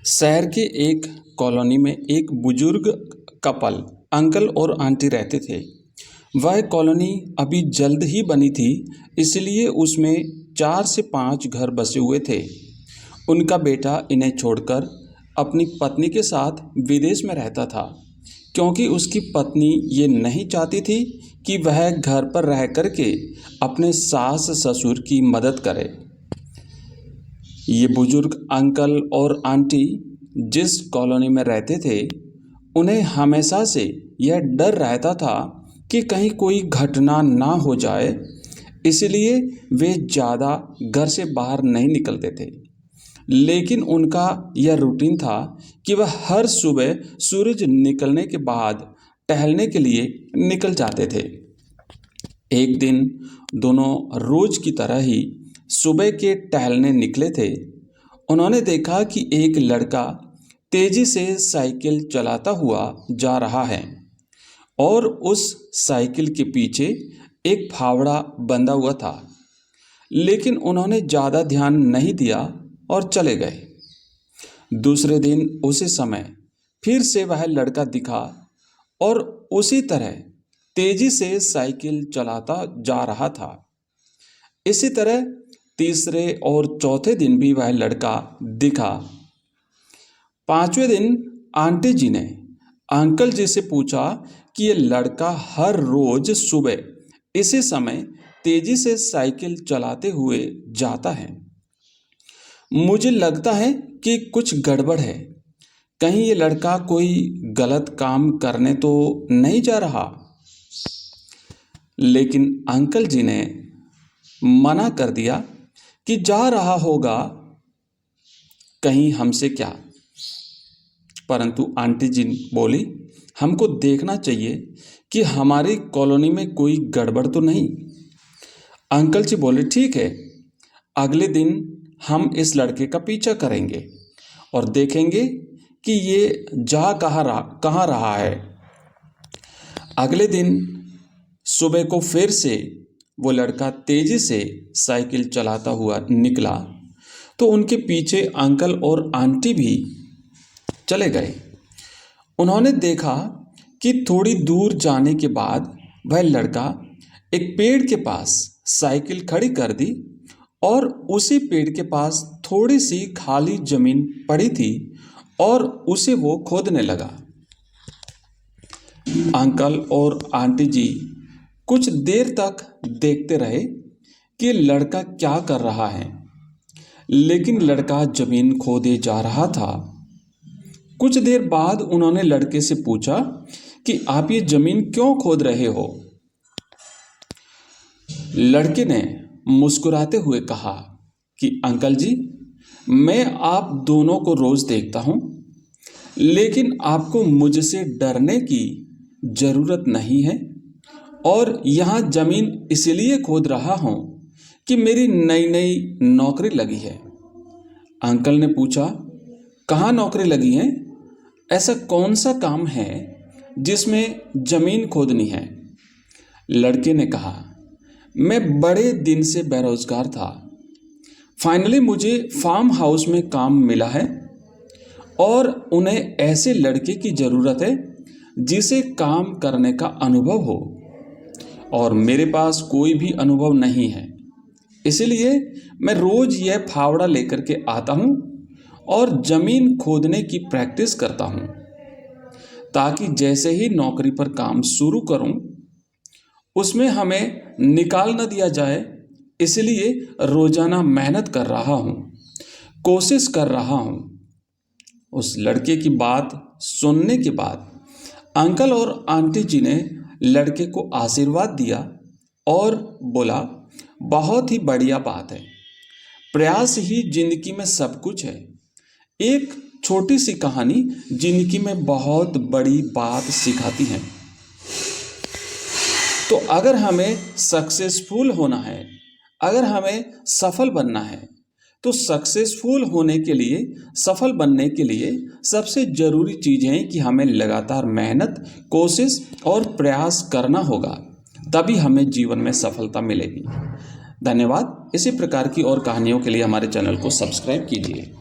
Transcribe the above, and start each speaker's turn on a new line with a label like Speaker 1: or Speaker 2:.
Speaker 1: शहर के एक कॉलोनी में एक बुजुर्ग कपल अंकल और आंटी रहते थे। वह कॉलोनी अभी जल्द ही बनी थी, इसलिए उसमें 4 से 5 घर बसे हुए थे। उनका बेटा इन्हें छोड़कर अपनी पत्नी के साथ विदेश में रहता था, क्योंकि उसकी पत्नी ये नहीं चाहती थी कि वह घर पर रह कर के अपने सास ससुर की मदद करे। ये बुजुर्ग अंकल और आंटी जिस कॉलोनी में रहते थे, उन्हें हमेशा से यह डर रहता था कि कहीं कोई घटना ना हो जाए, इसलिए वे ज़्यादा घर से बाहर नहीं निकलते थे। लेकिन उनका यह रूटीन था कि वह हर सुबह सूरज निकलने के बाद टहलने के लिए निकल जाते थे। एक दिन दोनों रोज की तरह ही सुबह के टहलने निकले थे। उन्होंने देखा कि एक लड़का तेजी से साइकिल चलाता हुआ जा रहा है और उस साइकिल के पीछे एक फावड़ा बंधा हुआ था। लेकिन उन्होंने ज़्यादा ध्यान नहीं दिया और चले गए। दूसरे दिन उसी समय फिर से वह लड़का दिखा और उसी तरह तेजी से साइकिल चलाता जा रहा था। इसी तरह तीसरे और चौथे दिन भी वह लड़का दिखा। 5वें दिन आंटी जी ने अंकल जी से पूछा कि ये लड़का हर रोज सुबह इसी समय तेजी से साइकिल चलाते हुए जाता है। मुझे लगता है कि कुछ गड़बड़ है। कहीं ये लड़का कोई गलत काम करने तो नहीं जा रहा। लेकिन अंकल जी ने मना कर दिया कि जा रहा होगा, कहीं हमसे क्या। परंतु आंटी जी बोली, हमको देखना चाहिए कि हमारी कॉलोनी में कोई गड़बड़ तो नहीं। अंकल जी बोले, ठीक है, अगले दिन हम इस लड़के का पीछा करेंगे और देखेंगे कि ये जा कहाँ रहा है। अगले दिन सुबह को फिर से वो लड़का तेजी से साइकिल चलाता हुआ निकला, तो उनके पीछे अंकल और आंटी भी चले गए। उन्होंने देखा कि थोड़ी दूर जाने के बाद वह लड़का एक पेड़ के पास साइकिल खड़ी कर दी और उसी पेड़ के पास थोड़ी सी खाली जमीन पड़ी थी और उसे वो खोदने लगा। अंकल और आंटी जी कुछ देर तक देखते रहे कि लड़का क्या कर रहा है, लेकिन लड़का जमीन खोदे जा रहा था। कुछ देर बाद उन्होंने लड़के से पूछा कि आप ये जमीन क्यों खोद रहे हो। लड़के ने मुस्कुराते हुए कहा कि अंकल जी, मैं आप दोनों को रोज देखता हूं, लेकिन आपको मुझसे डरने की जरूरत नहीं है और यहाँ जमीन इसलिए खोद रहा हूँ कि मेरी नई नई नौकरी लगी है। अंकल ने पूछा, कहाँ नौकरी लगी है? ऐसा कौन सा काम है जिसमें जमीन खोदनी है? लड़के ने कहा, मैं बड़े दिन से बेरोजगार था। फाइनली मुझे फार्म हाउस में काम मिला है और उन्हें ऐसे लड़के की ज़रूरत है जिसे काम करने का अनुभव हो, और मेरे पास कोई भी अनुभव नहीं है। इसलिए मैं रोज यह फावड़ा लेकर के आता हूँ और जमीन खोदने की प्रैक्टिस करता हूँ, ताकि जैसे ही नौकरी पर काम शुरू करूँ उसमें हमें निकाल न दिया जाए। इसलिए रोजाना मेहनत कर रहा हूँ, कोशिश कर रहा हूँ। उस लड़के की बात सुनने के बाद अंकल और आंटी जी ने लड़के को आशीर्वाद दिया और बोला, बहुत ही बढ़िया बात है, प्रयास ही जिंदगी में सब कुछ है। एक छोटी सी कहानी जिंदगी में बहुत बड़ी बात सिखाती है। तो अगर हमें सक्सेसफुल होना है, अगर हमें सफल बनना है, तो सक्सेसफुल होने के लिए, सफल बनने के लिए सबसे ज़रूरी चीज़ है कि हमें लगातार मेहनत, कोशिश और प्रयास करना होगा, तभी हमें जीवन में सफलता मिलेगी। धन्यवाद। इसी प्रकार की और कहानियों के लिए हमारे चैनल को सब्सक्राइब कीजिए।